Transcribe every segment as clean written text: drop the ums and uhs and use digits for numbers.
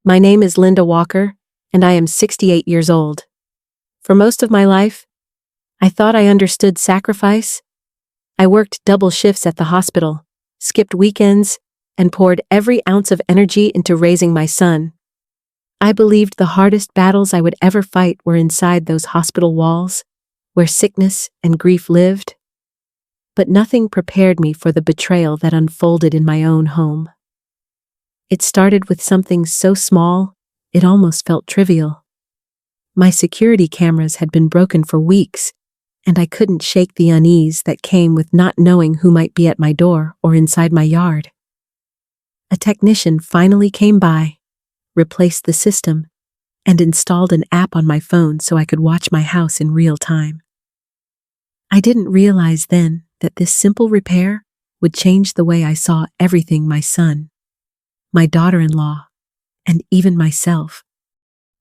My name is Linda Walker, and I am 68 years old. For most of my life, I thought I understood sacrifice. I worked double shifts at the hospital, skipped weekends, and poured every ounce of energy into raising my son. I believed the hardest battles I would ever fight were inside those hospital walls, where sickness and grief lived. But nothing prepared me for the betrayal that unfolded in my own home. It started with something so small, it almost felt trivial. My security cameras had been broken for weeks, and I couldn't shake the unease that came with not knowing who might be at my door or inside my yard. A technician finally came by, replaced the system, and installed an app on my phone so I could watch my house in real time. I didn't realize then that this simple repair would change the way I saw everything: my son, my daughter-in-law, and even myself.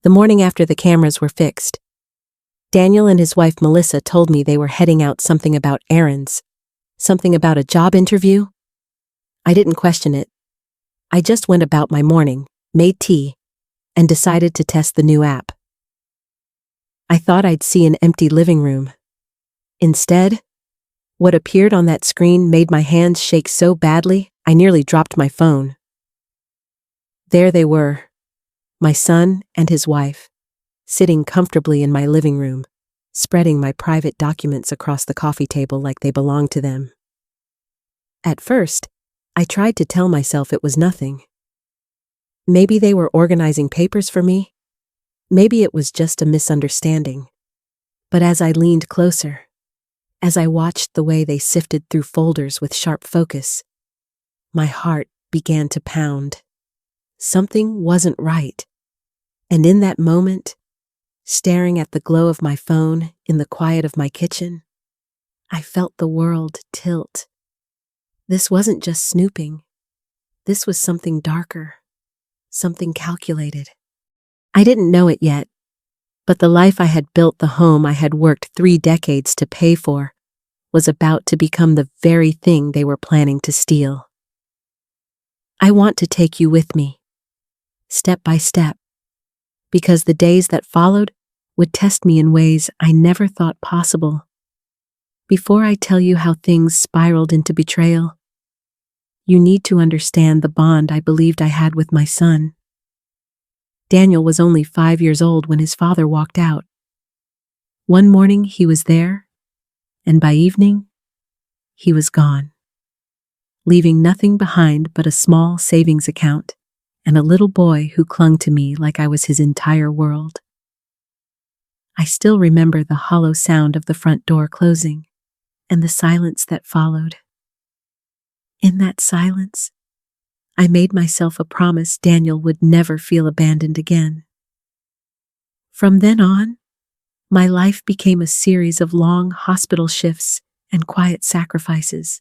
The morning after the cameras were fixed, Daniel and his wife Melissa told me they were heading out, something about errands, something about a job interview. I didn't question it. I just went about my morning, made tea, and decided to test the new app. I thought I'd see an empty living room. Instead, what appeared on that screen made my hands shake so badly I nearly dropped my phone. There they were, my son and his wife, sitting comfortably in my living room, spreading my private documents across the coffee table like they belonged to them. At first, I tried to tell myself it was nothing. Maybe they were organizing papers for me. Maybe it was just a misunderstanding. But as I leaned closer, as I watched the way they sifted through folders with sharp focus, my heart began to pound. Something wasn't right. And in that moment, staring at the glow of my phone in the quiet of my kitchen, I felt the world tilt. This wasn't just snooping. This was something darker, something calculated. I didn't know it yet, but the life I had built, the home I had worked 3 decades to pay for, was about to become the very thing they were planning to steal. I want to take you with me, step by step, because the days that followed would test me in ways I never thought possible. Before I tell you how things spiraled into betrayal, you need to understand the bond I believed I had with my son. Daniel was only 5 years old when his father walked out. One morning he was there, and by evening, he was gone, leaving nothing behind but a small savings account and a little boy who clung to me like I was his entire world. I still remember the hollow sound of the front door closing and the silence that followed. In that silence, I made myself a promise Daniel would never feel abandoned again. From then on, my life became a series of long hospital shifts and quiet sacrifices.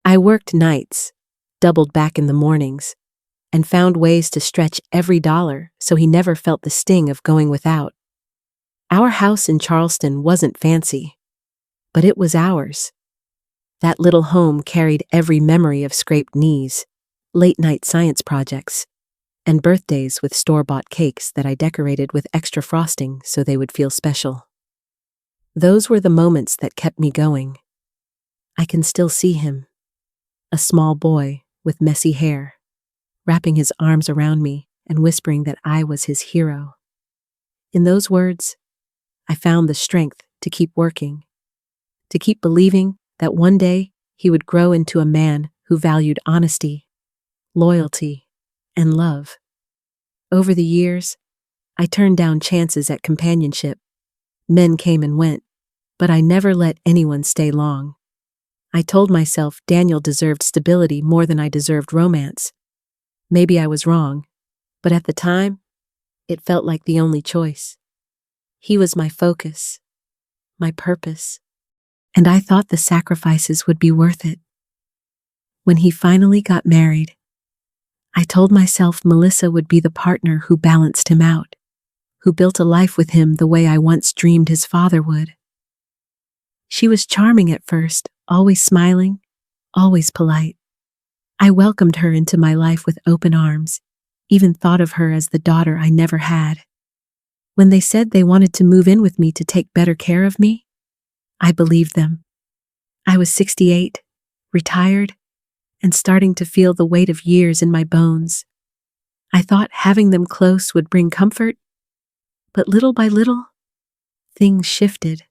I worked nights, doubled back in the mornings, and found ways to stretch every dollar so he never felt the sting of going without. Our house in Charleston wasn't fancy, but it was ours. That little home carried every memory of scraped knees, late-night science projects, and birthdays with store-bought cakes that I decorated with extra frosting so they would feel special. Those were the moments that kept me going. I can still see him, a small boy with messy hair, wrapping his arms around me and whispering that I was his hero. In those words, I found the strength to keep working, to keep believing that one day he would grow into a man who valued honesty, loyalty, and love. Over the years, I turned down chances at companionship. Men came and went, but I never let anyone stay long. I told myself Daniel deserved stability more than I deserved romance. Maybe I was wrong, but at the time, it felt like the only choice. He was my focus, my purpose, and I thought the sacrifices would be worth it. When he finally got married, I told myself Melissa would be the partner who balanced him out, who built a life with him the way I once dreamed his father would. She was charming at first, always smiling, always polite. I welcomed her into my life with open arms, even thought of her as the daughter I never had. When they said they wanted to move in with me to take better care of me, I believed them. I was 68, retired, and starting to feel the weight of years in my bones. I thought having them close would bring comfort, but little by little, things shifted.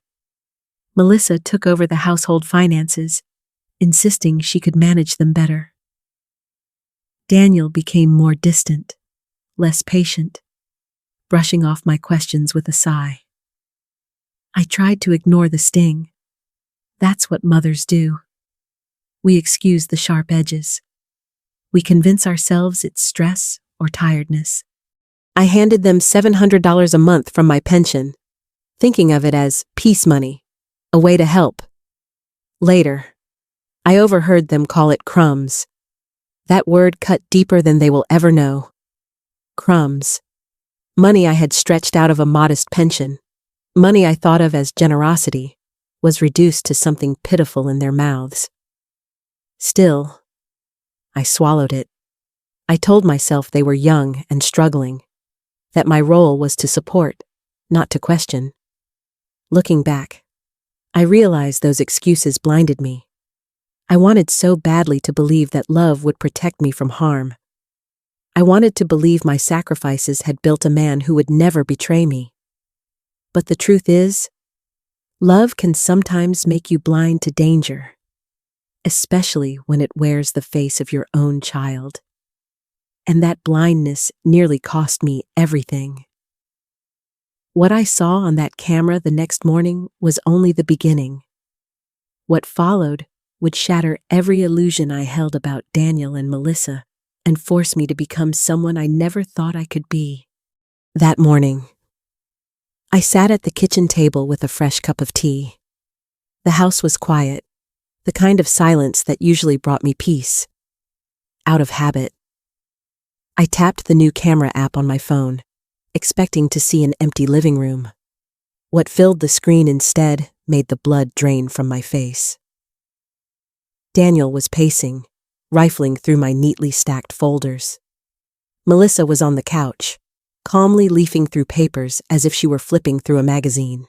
Melissa took over the household finances, insisting she could manage them better. Daniel became more distant, less patient, brushing off my questions with a sigh. I tried to ignore the sting. That's what mothers do. We excuse the sharp edges. We convince ourselves it's stress or tiredness. I handed them $700 a month from my pension, thinking of it as peace money, a way to help. Later, I overheard them call it crumbs. That word cut deeper than they will ever know. Crumbs. Money I had stretched out of a modest pension, money I thought of as generosity, was reduced to something pitiful in their mouths. Still, I swallowed it. I told myself they were young and struggling, that my role was to support, not to question. Looking back, I realized those excuses blinded me. I wanted so badly to believe that love would protect me from harm. I wanted to believe my sacrifices had built a man who would never betray me. But the truth is, love can sometimes make you blind to danger, especially when it wears the face of your own child. And that blindness nearly cost me everything. What I saw on that camera the next morning was only the beginning. What followed would shatter every illusion I held about Daniel and Melissa and force me to become someone I never thought I could be. That morning, I sat at the kitchen table with a fresh cup of tea. The house was quiet, the kind of silence that usually brought me peace. Out of habit, I tapped the new camera app on my phone, expecting to see an empty living room. What filled the screen instead made the blood drain from my face. Daniel was pacing, rifling through my neatly stacked folders. Melissa was on the couch, calmly leafing through papers as if she were flipping through a magazine.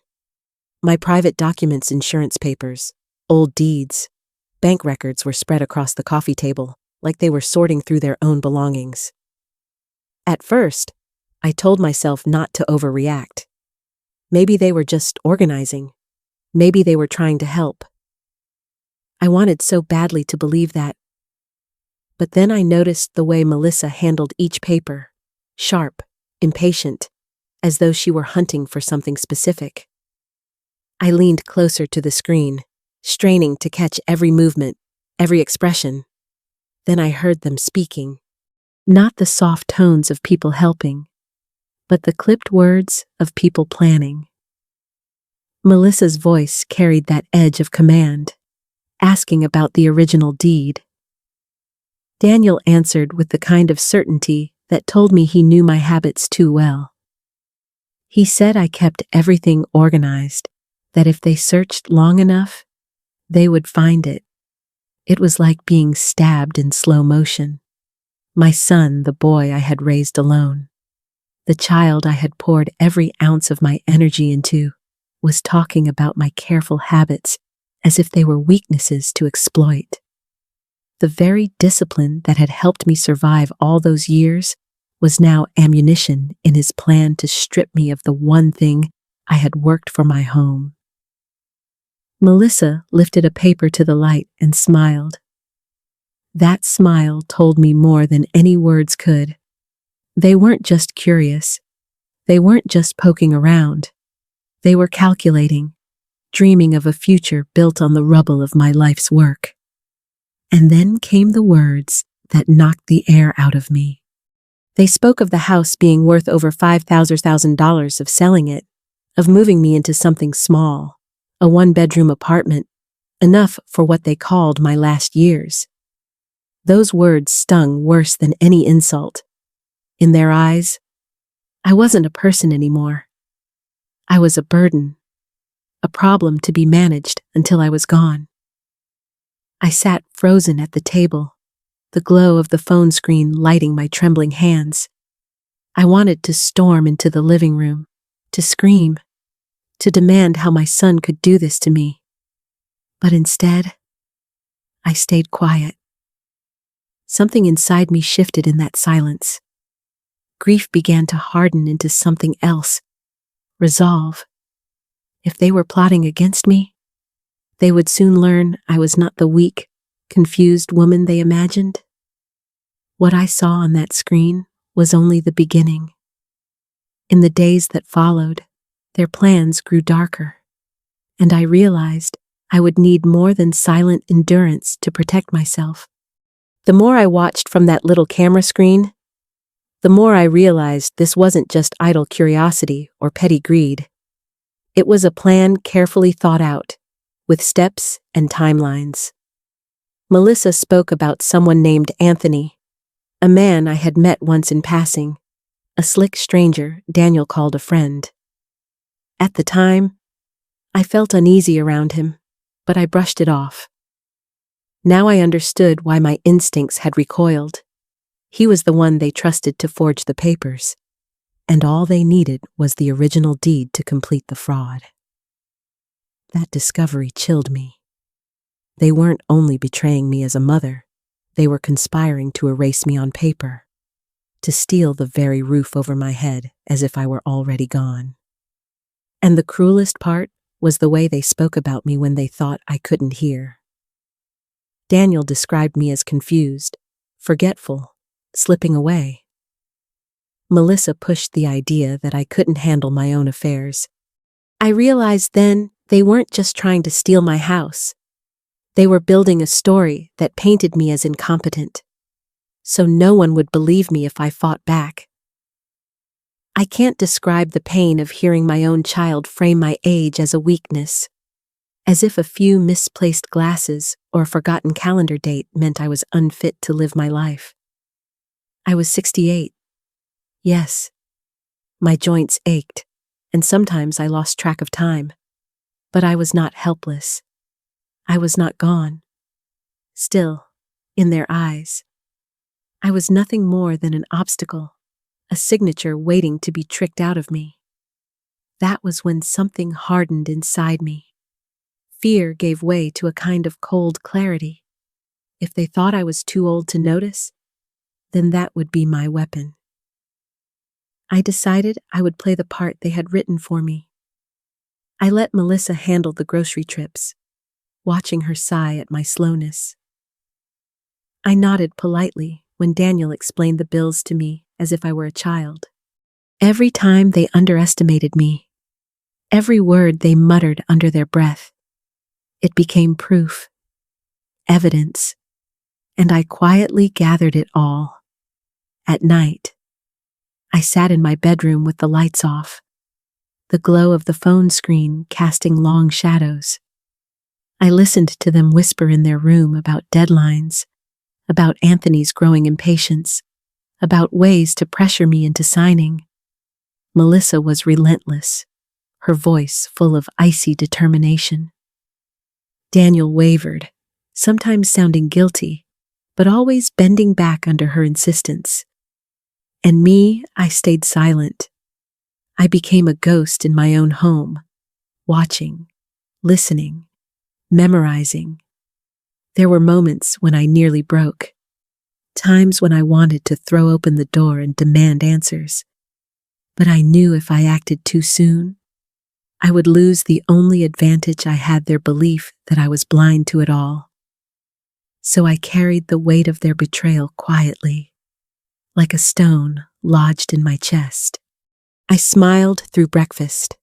My private documents, insurance papers, old deeds, bank records were spread across the coffee table like they were sorting through their own belongings. At first, I told myself not to overreact. Maybe they were just organizing. Maybe they were trying to help. I wanted so badly to believe that. But then I noticed the way Melissa handled each paper, sharp, impatient, as though she were hunting for something specific. I leaned closer to the screen, straining to catch every movement, every expression. Then I heard them speaking. Not the soft tones of people helping, but the clipped words of people planning. Melissa's voice carried that edge of command, asking about the original deed. Daniel answered with the kind of certainty that told me he knew my habits too well. He said I kept everything organized, that if they searched long enough, they would find it. It was like being stabbed in slow motion. My son, the boy I had raised alone, the child I had poured every ounce of my energy into, was talking about my careful habits as if they were weaknesses to exploit. The very discipline that had helped me survive all those years was now ammunition in his plan to strip me of the one thing I had worked for my home. Melissa lifted a paper to the light and smiled. That smile told me more than any words could. They weren't just curious. They weren't just poking around. They were calculating, dreaming of a future built on the rubble of my life's work. And then came the words that knocked the air out of me. They spoke of the house being worth over $5,000 of selling it, of moving me into something small, a one-bedroom apartment, enough for what they called my last years. Those words stung worse than any insult. In their eyes, I wasn't a person anymore. I was a burden, a problem to be managed until I was gone. I sat frozen at the table, the glow of the phone screen lighting my trembling hands. I wanted to storm into the living room, to scream, to demand how my son could do this to me. But instead, I stayed quiet. Something inside me shifted in that silence. Grief began to harden into something else, resolve. If they were plotting against me, they would soon learn I was not the weak, confused woman they imagined. What I saw on that screen was only the beginning. In the days that followed, their plans grew darker, and I realized I would need more than silent endurance to protect myself. The more I watched from that little camera screen, the more I realized this wasn't just idle curiosity or petty greed. It was a plan carefully thought out, with steps and timelines. Melissa spoke about someone named Anthony, a man I had met once in passing, a slick stranger Daniel called a friend. At the time, I felt uneasy around him, but I brushed it off. Now I understood why my instincts had recoiled. He was the one they trusted to forge the papers, and all they needed was the original deed to complete the fraud. That discovery chilled me. They weren't only betraying me as a mother, they were conspiring to erase me on paper, to steal the very roof over my head as if I were already gone. And the cruelest part was the way they spoke about me when they thought I couldn't hear. Daniel described me as confused, forgetful, slipping away. Melissa pushed the idea that I couldn't handle my own affairs. I realized then they weren't just trying to steal my house. They were building a story that painted me as incompetent, so no one would believe me if I fought back. I can't describe the pain of hearing my own child frame my age as a weakness, as if a few misplaced glasses or a forgotten calendar date meant I was unfit to live my life. I was 68. Yes, my joints ached, and sometimes I lost track of time. But I was not helpless. I was not gone. Still, in their eyes, I was nothing more than an obstacle, a signature waiting to be tricked out of me. That was when something hardened inside me. Fear gave way to a kind of cold clarity. If they thought I was too old to notice, then that would be my weapon. I decided I would play the part they had written for me. I let Melissa handle the grocery trips, watching her sigh at my slowness. I nodded politely when Daniel explained the bills to me as if I were a child. Every time they underestimated me, every word they muttered under their breath, it became proof, evidence, and I quietly gathered it all. At night, I sat in my bedroom with the lights off, the glow of the phone screen casting long shadows. I listened to them whisper in their room about deadlines, about Anthony's growing impatience, about ways to pressure me into signing. Melissa was relentless, her voice full of icy determination. Daniel wavered, sometimes sounding guilty, but always bending back under her insistence. And me, I stayed silent. I became a ghost in my own home, watching, listening, memorizing. There were moments when I nearly broke, times when I wanted to throw open the door and demand answers. But I knew if I acted too soon, I would lose the only advantage I had, their belief that I was blind to it all. So I carried the weight of their betrayal quietly, like a stone lodged in my chest. I smiled through breakfast,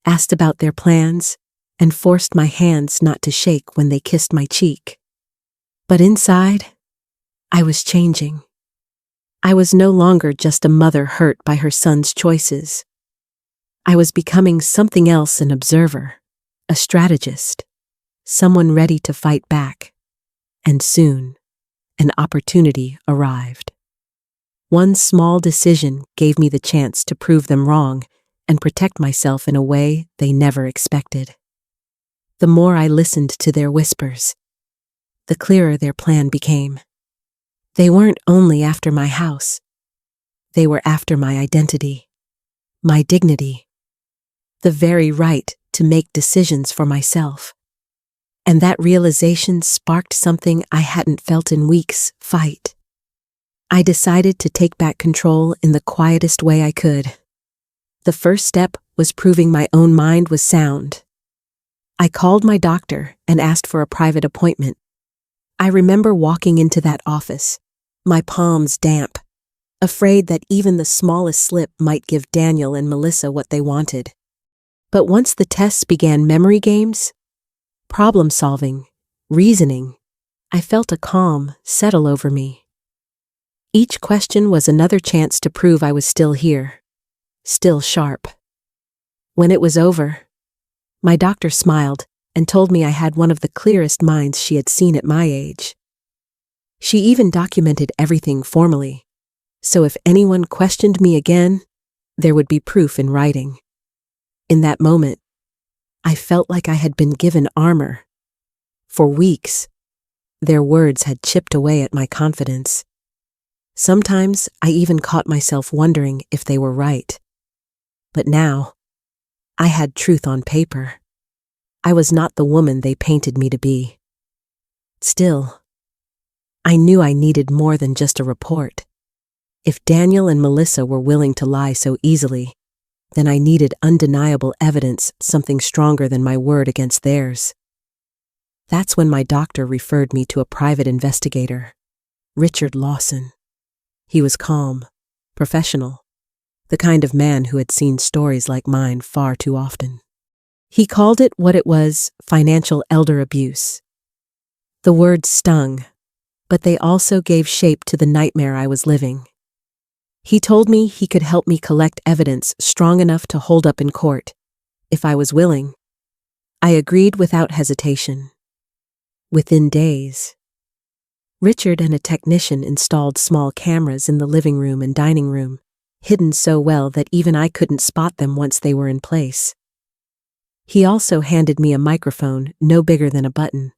asked about their plans, and forced my hands not to shake when they kissed my cheek. But inside, I was changing. I was no longer just a mother hurt by her son's choices. I was becoming something else, an observer, a strategist, someone ready to fight back. And soon, an opportunity arrived. One small decision gave me the chance to prove them wrong and protect myself in a way they never expected. The more I listened to their whispers, the clearer their plan became. They weren't only after my house. They were after my identity, my dignity, the very right to make decisions for myself. And that realization sparked something I hadn't felt in weeks: fight. I decided to take back control in the quietest way I could. The first step was proving my own mind was sound. I called my doctor and asked for a private appointment. I remember walking into that office, my palms damp, afraid that even the smallest slip might give Daniel and Melissa what they wanted. But once the tests began memory games, problem solving, reasoning, I felt a calm settle over me. Each question was another chance to prove I was still here, still sharp. When it was over, my doctor smiled and told me I had one of the clearest minds she had seen at my age. She even documented everything formally, so if anyone questioned me again, there would be proof in writing. In that moment, I felt like I had been given armor. For weeks, their words had chipped away at my confidence. Sometimes I even caught myself wondering if they were right. But now, I had truth on paper. I was not the woman they painted me to be. Still, I knew I needed more than just a report. If Daniel and Melissa were willing to lie so easily, then I needed undeniable evidence, something stronger than my word against theirs. That's when my doctor referred me to a private investigator, Richard Lawson. He was calm, professional, the kind of man who had seen stories like mine far too often. He called it what it was: financial elder abuse. The words stung, but they also gave shape to the nightmare I was living. He told me he could help me collect evidence strong enough to hold up in court, if I was willing. I agreed without hesitation. Within days, Richard and a technician installed small cameras in the living room and dining room, hidden so well that even I couldn't spot them once they were in place. He also handed me a microphone no bigger than a button,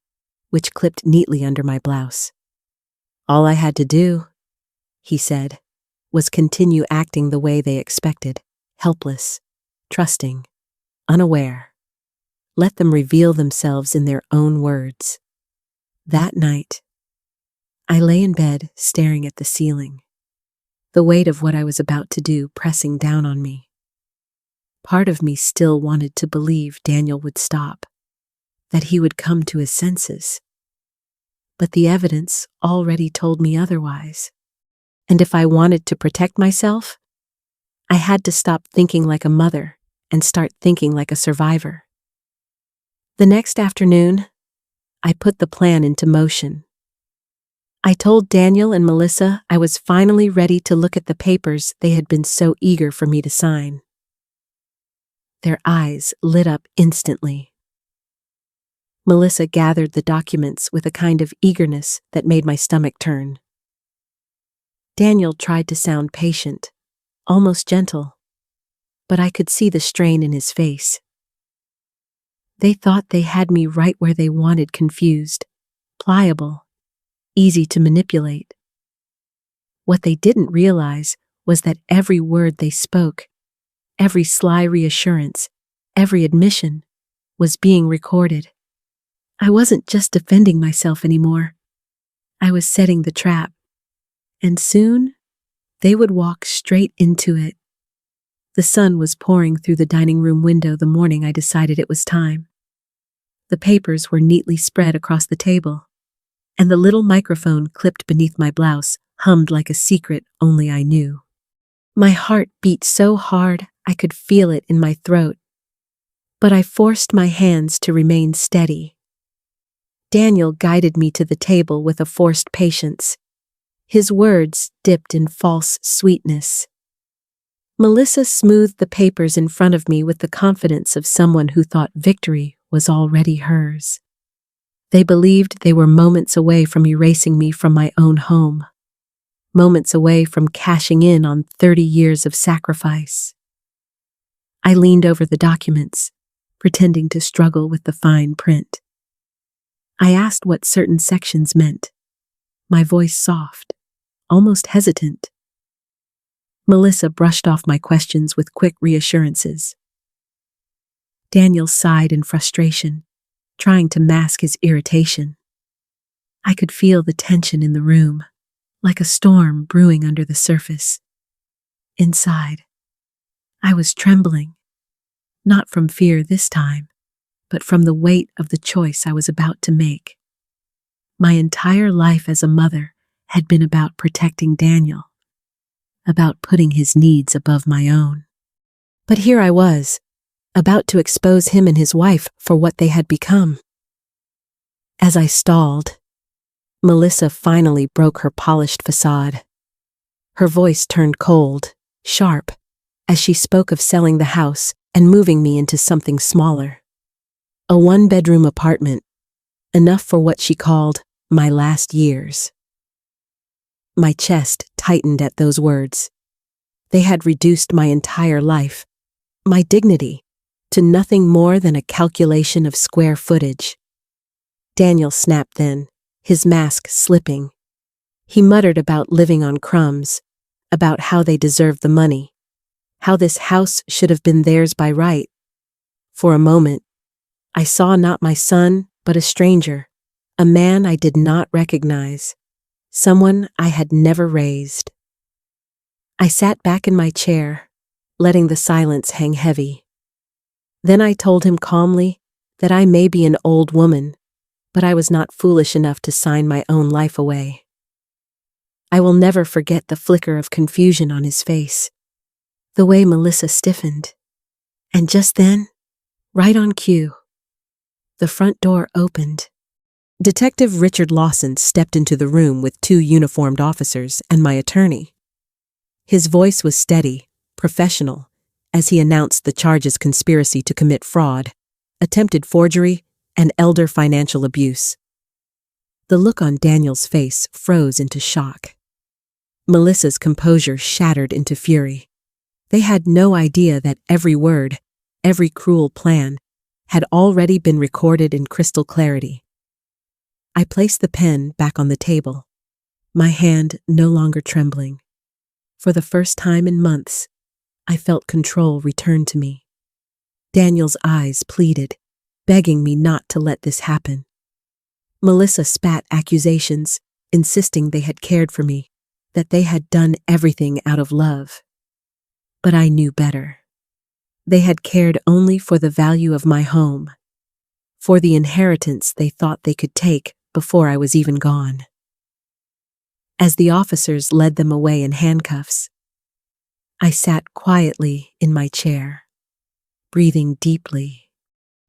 which clipped neatly under my blouse. All I had to do, he said, was continue acting the way they expected, helpless, trusting, unaware. Let them reveal themselves in their own words. That night, I lay in bed staring at the ceiling, the weight of what I was about to do pressing down on me. Part of me still wanted to believe Daniel would stop, that he would come to his senses. But the evidence already told me otherwise. And if I wanted to protect myself, I had to stop thinking like a mother and start thinking like a survivor. The next afternoon, I put the plan into motion. I told Daniel and Melissa I was finally ready to look at the papers they had been so eager for me to sign. Their eyes lit up instantly. Melissa gathered the documents with a kind of eagerness that made my stomach turn. Daniel tried to sound patient, almost gentle, but I could see the strain in his face. They thought they had me right where they wanted: confused, pliable, easy to manipulate. What they didn't realize was that every word they spoke, every sly reassurance, every admission, was being recorded. I wasn't just defending myself anymore. I was setting the trap. And soon, they would walk straight into it. The sun was pouring through the dining room window the morning I decided it was time. The papers were neatly spread across the table, and the little microphone clipped beneath my blouse hummed like a secret only I knew. My heart beat so hard I could feel it in my throat, but I forced my hands to remain steady. Daniel guided me to the table with a forced patience. His words dipped in false sweetness. Melissa smoothed the papers in front of me with the confidence of someone who thought victory was already hers. They believed they were moments away from erasing me from my own home, moments away from cashing in on 30 years of sacrifice. I leaned over the documents, pretending to struggle with the fine print. I asked what certain sections meant, my voice soft, almost hesitant. Melissa brushed off my questions with quick reassurances. Daniel sighed in frustration, trying to mask his irritation. I could feel the tension in the room, like a storm brewing under the surface. Inside, I was trembling, not from fear this time, but from the weight of the choice I was about to make. My entire life as a mother had been about protecting Daniel, about putting his needs above my own. But here I was, about to expose him and his wife for what they had become. As I stalled, Melissa finally broke her polished facade. Her voice turned cold, sharp, as she spoke of selling the house and moving me into something smaller. A one-bedroom apartment, enough for what she called my last years. My chest tightened at those words. They had reduced my entire life, my dignity, to nothing more than a calculation of square footage. Daniel snapped then, his mask slipping. He muttered about living on crumbs, about how they deserved the money, how this house should have been theirs by right. For a moment, I saw not my son, but a stranger, a man I did not recognize, someone I had never raised. I sat back in my chair, letting the silence hang heavy. Then I told him calmly that I may be an old woman, but I was not foolish enough to sign my own life away. I will never forget the flicker of confusion on his face, the way Melissa stiffened. And just then, right on cue, the front door opened. Detective Richard Lawson stepped into the room with two uniformed officers and my attorney. His voice was steady, professional, as he announced the charges: conspiracy to commit fraud, attempted forgery, and elder financial abuse. The look on Daniel's face froze into shock. Melissa's composure shattered into fury. They had no idea that every word, every cruel plan, had already been recorded in crystal clarity. I placed the pen back on the table, my hand no longer trembling. For the first time in months, I felt control return to me. Daniel's eyes pleaded, begging me not to let this happen. Melissa spat accusations, insisting they had cared for me, that they had done everything out of love. But I knew better. They had cared only for the value of my home, for the inheritance they thought they could take before I was even gone. As the officers led them away in handcuffs, I sat quietly in my chair, breathing deeply.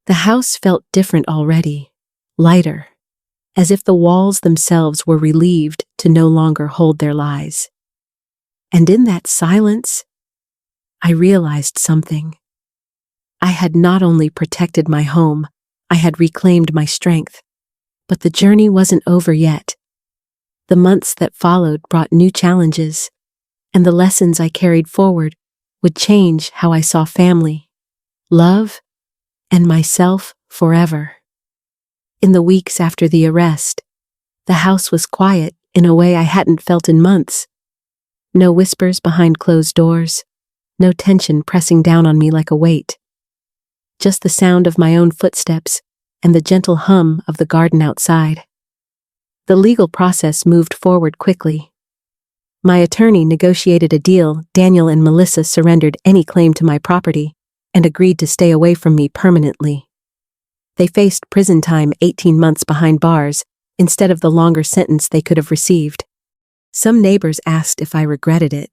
The house felt different already, lighter, as if the walls themselves were relieved to no longer hold their lies. And in that silence, I realized something. I had not only protected my home, I had reclaimed my strength. But the journey wasn't over yet. The months that followed brought new challenges, and the lessons I carried forward would change how I saw family, love, and myself forever. In the weeks after the arrest, the house was quiet in a way I hadn't felt in months. No whispers behind closed doors, no tension pressing down on me like a weight. Just the sound of my own footsteps and the gentle hum of the garden outside. The legal process moved forward quickly. My attorney negotiated a deal. Daniel and Melissa surrendered any claim to my property and agreed to stay away from me permanently. They faced prison time 18 months behind bars instead of the longer sentence they could have received. Some neighbors asked if I regretted it,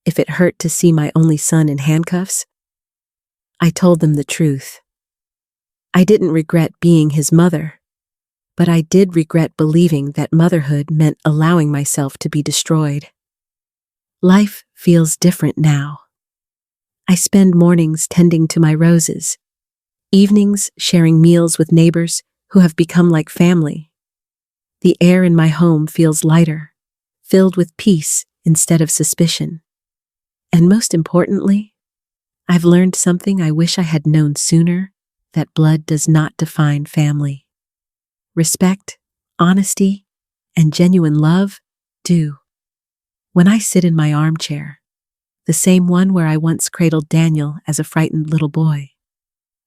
if it hurt to see my only son in handcuffs. I told them the truth. I didn't regret being his mother, but I did regret believing that motherhood meant allowing myself to be destroyed. Life feels different now. I spend mornings tending to my roses, evenings sharing meals with neighbors who have become like family. The air in my home feels lighter, filled with peace instead of suspicion. And most importantly, I've learned something I wish I had known sooner: that blood does not define family. Respect, honesty, and genuine love do. When I sit in my armchair, the same one where I once cradled Daniel as a frightened little boy.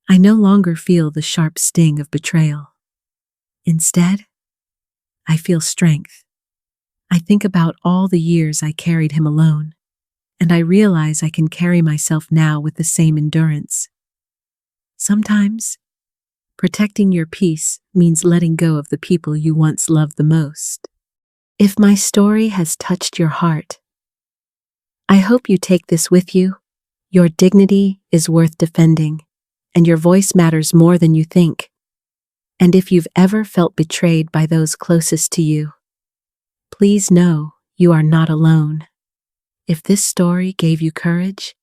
I no longer feel the sharp sting of betrayal. Instead, I feel strength. I think about all the years I carried him alone, and I realize I can carry myself now with the same endurance. Sometimes, protecting your peace means letting go of the people you once loved the most. If my story has touched your heart, I hope you take this with you. Your dignity is worth defending, and your voice matters more than you think. And if you've ever felt betrayed by those closest to you, please know you are not alone. If this story gave you courage,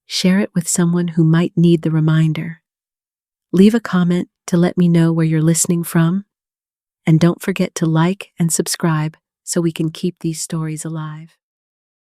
share it with someone who might need the reminder. Leave a comment to let me know where you're listening from, and don't forget to like and subscribe so we can keep these stories alive.